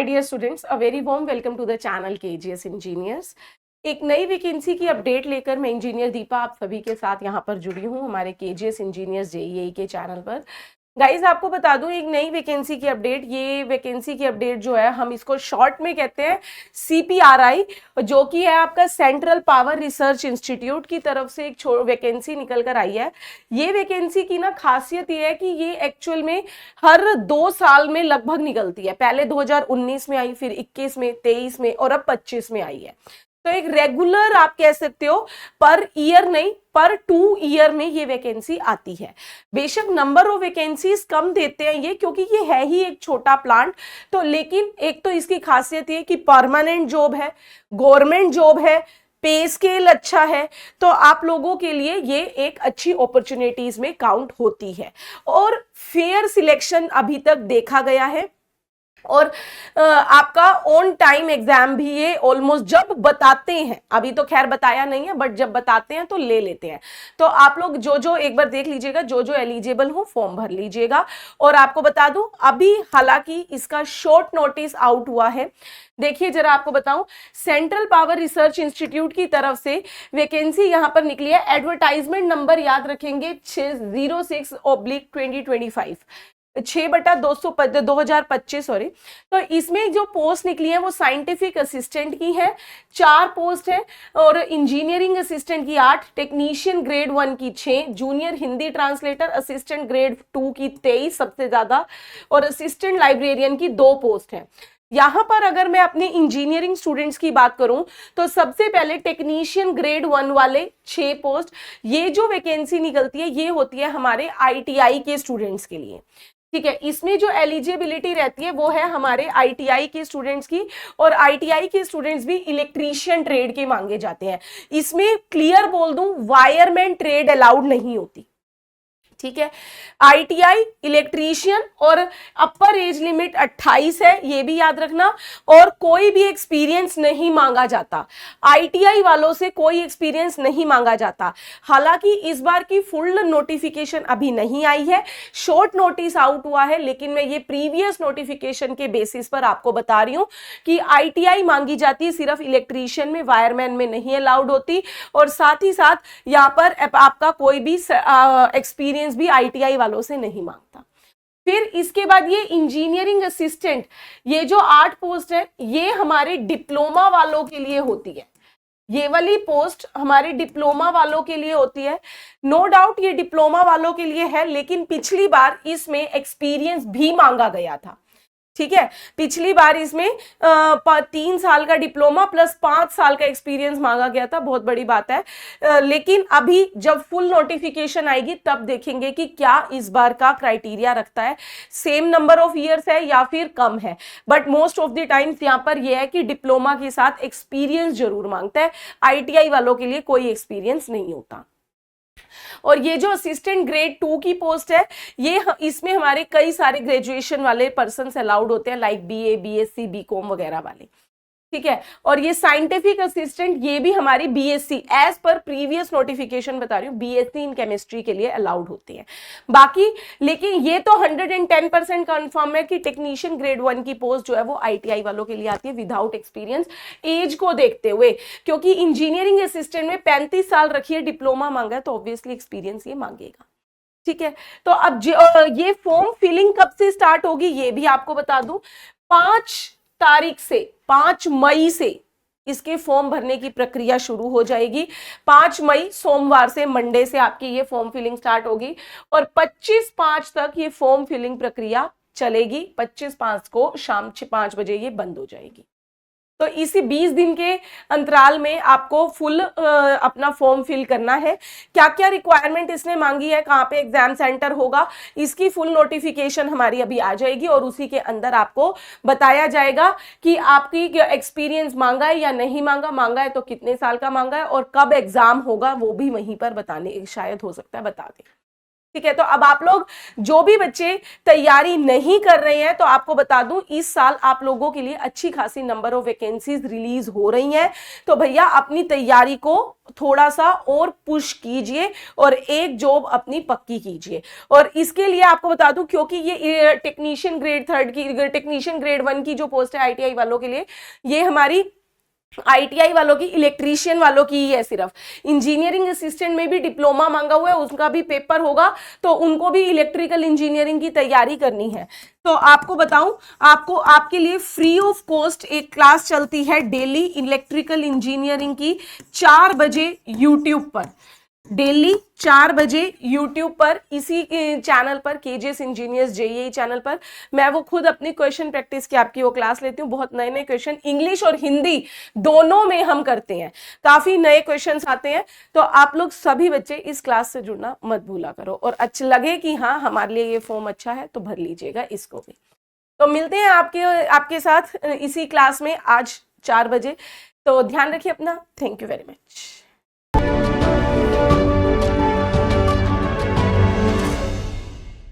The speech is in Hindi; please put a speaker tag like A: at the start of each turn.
A: My dear students, a very warm welcome to the channel KGS Engineers. एक नई वैकेंसी की अपडेट लेकर मैं इंजीनियर दीपा आप सभी के साथ यहाँ पर जुड़ी हूँ हमारे केजीएस इंजीनियर्स जेईई के चैनल पर। गाइज आपको बता दूं एक नई वैकेंसी की अपडेट, ये वैकेंसी की अपडेट जो है हम इसको शॉर्ट में कहते हैं CPRI, जो कि है आपका सेंट्रल पावर रिसर्च इंस्टीट्यूट की तरफ से एक वैकेंसी निकल कर आई है। ये वैकेंसी की ना खासियत ये है कि ये एक्चुअल में हर 2 साल में लगभग निकलती है। पहले 2019 में आई, फिर 21 में, 23 में और अब 25 में आई है। तो एक रेगुलर आप कह सकते हो, पर ईयर नहीं पर 2 ईयर में ये वैकेंसी आती है। बेशक नंबर ऑफ वैकेंसीज कम देते हैं ये, क्योंकि ये है ही एक छोटा प्लांट। तो लेकिन एक तो इसकी खासियत ये कि परमानेंट जॉब है, गवर्नमेंट जॉब है, पे स्केल अच्छा है, तो आप लोगों के लिए ये एक अच्छी अपॉर्चुनिटीज में काउंट होती है। और फेयर सिलेक्शन अभी तक देखा गया है, और आपका ऑन टाइम एग्जाम भी ये ऑलमोस्ट जब बताते हैं, अभी तो खैर बताया नहीं है, बट जब बताते हैं तो ले लेते हैं। तो आप लोग जो जो एक बार देख लीजिएगा, जो जो एलिजिबल हो फॉर्म भर लीजिएगा। और आपको बता दूं अभी हालांकि इसका शॉर्ट नोटिस आउट हुआ है। देखिए जरा आपको बताऊं, सेंट्रल पावर रिसर्च इंस्टीट्यूट की तरफ से वैकेंसी यहां पर निकली है। एडवर्टाइजमेंट नंबर याद रखेंगे 606/2025, 6/2025 सॉरी। तो इसमें जो पोस्ट निकली है वो साइंटिफिक असिस्टेंट की है, 4 पोस्ट है, और इंजीनियरिंग असिस्टेंट की 8, टेक्नीशियन ग्रेड 1 की 6, junior Hindi translator assistant grade 2 की 23 सबसे ज्यादा, और असिस्टेंट लाइब्रेरियन की 2 पोस्ट है। यहां पर अगर मैं अपने इंजीनियरिंग स्टूडेंट्स की बात करूं तो सबसे पहले टेक्नीशियन ग्रेड 1 वाले 6 पोस्ट, ये जो वैकेंसी निकलती है ये होती है हमारे ITI के स्टूडेंट्स के लिए। ठीक है, इसमें जो एलिजिबिलिटी रहती है वो है हमारे ITI के स्टूडेंट्स की, और ITI के स्टूडेंट्स भी इलेक्ट्रीशियन ट्रेड के मांगे जाते हैं। इसमें क्लियर बोल दूं, वायरमैन ट्रेड अलाउड नहीं होती। ठीक है, ITI इलेक्ट्रीशियन, और अपर एज लिमिट 28 है, ये भी याद रखना। और कोई भी एक्सपीरियंस नहीं मांगा जाता, ITI वालों से कोई एक्सपीरियंस नहीं मांगा जाता। हालांकि इस बार की फुल नोटिफिकेशन अभी नहीं आई है, शॉर्ट नोटिस आउट हुआ है, लेकिन मैं ये प्रीवियस नोटिफिकेशन के बेसिस पर आपको बता रही हूं कि ITI मांगी जाती है, सिर्फ इलेक्ट्रीशियन में, वायरमैन में नहीं अलाउड होती। और साथ ही साथ यहां पर आपका कोई भी एक्सपीरियंस भी ITI वालों से नहीं मांगता। फिर इसके बाद ये इंजीनियरिंग असिस्टेंट, ये जो 8 पोस्ट है ये हमारे डिप्लोमा वालों के लिए होती है। ये वाली पोस्ट हमारे डिप्लोमा वालों के लिए होती है। नो डाउट ये डिप्लोमा वालों के लिए है, लेकिन पिछली बार इसमें एक्सपीरियंस भी मांगा गया था। ठीक है, पिछली बार इसमें 3 साल का डिप्लोमा प्लस 5 साल का एक्सपीरियंस मांगा गया था, बहुत बड़ी बात है। लेकिन अभी जब फुल नोटिफिकेशन आएगी तब देखेंगे कि क्या इस बार का क्राइटेरिया रखता है, सेम नंबर ऑफ ईयर्स है या फिर कम है। But most of the times यहाँ पर यह है कि डिप्लोमा के साथ एक्सपीरियंस जरूर मांगता है, ITI वालों के लिए कोई एक्सपीरियंस नहीं होता। और ये जो असिस्टेंट ग्रेड 2 की पोस्ट है, ये इसमें हमारे कई सारे ग्रेजुएशन वाले पर्सन अलाउड होते हैं, लाइक BA, BSc, BCom वगैरह वाले। ठीक है, और ये साइंटिफिक असिस्टेंट, ये भी हमारी BSc एज पर प्रीवियस नोटिफिकेशन बता रही हूँ, BSc इन केमिस्ट्री के लिए अलाउड होते हैं। बाकी लेकिन ये तो 110% कंफर्म है कि टेक्नीशियन ग्रेड 1 की पोस्ट जो है वो ITI वालों के लिए आती है विदाउट एक्सपीरियंस, एज को देखते हुए। क्योंकि इंजीनियरिंग असिस्टेंट में 35 साल रखिए, डिप्लोमा मांगा है, तो ऑब्वियसली एक्सपीरियंस ये मांगेगा। ठीक है, तो अब ये फॉर्म फिलिंग कब से स्टार्ट होगी ये भी आपको बता दूं, 5 मई से इसके फॉर्म भरने की प्रक्रिया शुरू हो जाएगी। 5 मई सोमवार से, मंडे से आपकी ये फॉर्म फिलिंग स्टार्ट होगी, और 25/5 तक ये फॉर्म फिलिंग प्रक्रिया चलेगी। 25/5 को शाम 5 बजे ये बंद हो जाएगी। तो इसी 20 दिन के अंतराल में आपको फुल अपना फॉर्म फिल करना है। क्या क्या रिक्वायरमेंट इसने मांगी है, कहाँ पे एग्जाम सेंटर होगा, इसकी फुल नोटिफिकेशन हमारी अभी आ जाएगी, और उसी के अंदर आपको बताया जाएगा कि आपकी एक्सपीरियंस मांगा है या नहीं मांगा है तो कितने साल का मांगा है, और कब एग्जाम होगा वो भी वहीं पर बताने शायद हो सकता है बता दें। ठीक है। तो अब आप लोग जो भी बच्चे तैयारी नहीं कर रहे हैं, तो आपको बता दूं इस साल आप लोगों के लिए अच्छी खासी नंबर ऑफ वैकेंसीज रिलीज हो रही हैं। तो भैया अपनी तैयारी को थोड़ा सा और पुश कीजिए और एक जॉब अपनी पक्की कीजिए। और इसके लिए आपको बता दूं, क्योंकि ये टेक्नीशियन ग्रेड 3 की, टेक्नीशियन ग्रेड 1 की जो पोस्ट है आईटीआई वालों के लिए, ये हमारी आईटीआई वालों की, इलेक्ट्रीशियन वालों की ही है सिर्फ। इंजीनियरिंग असिस्टेंट में भी डिप्लोमा मांगा हुआ है, उसका भी पेपर होगा, तो उनको भी इलेक्ट्रिकल इंजीनियरिंग की तैयारी करनी है। तो आपको बताऊं, आपको आपके लिए फ्री ऑफ कॉस्ट एक क्लास चलती है डेली इलेक्ट्रिकल इंजीनियरिंग की 4 बजे यूट्यूब पर, डेली 4 बजे यूट्यूब पर, इसी चैनल पर, केजेएस इंजीनियर्स जेईई चैनल पर मैं वो खुद अपनी क्वेश्चन प्रैक्टिस की आपकी वो क्लास लेती हूँ। बहुत नए नए क्वेश्चन इंग्लिश और हिंदी दोनों में हम करते हैं, काफी नए क्वेश्चंस आते हैं। तो आप लोग सभी बच्चे इस क्लास से जुड़ना मत भूला करो, और अच्छा लगे कि हाँ हमारे लिए ये फॉर्म अच्छा है तो भर लीजिएगा इसको भी। तो मिलते हैं आपके साथ इसी क्लास में आज 4 बजे। तो ध्यान रखिए अपना। Thank you very much.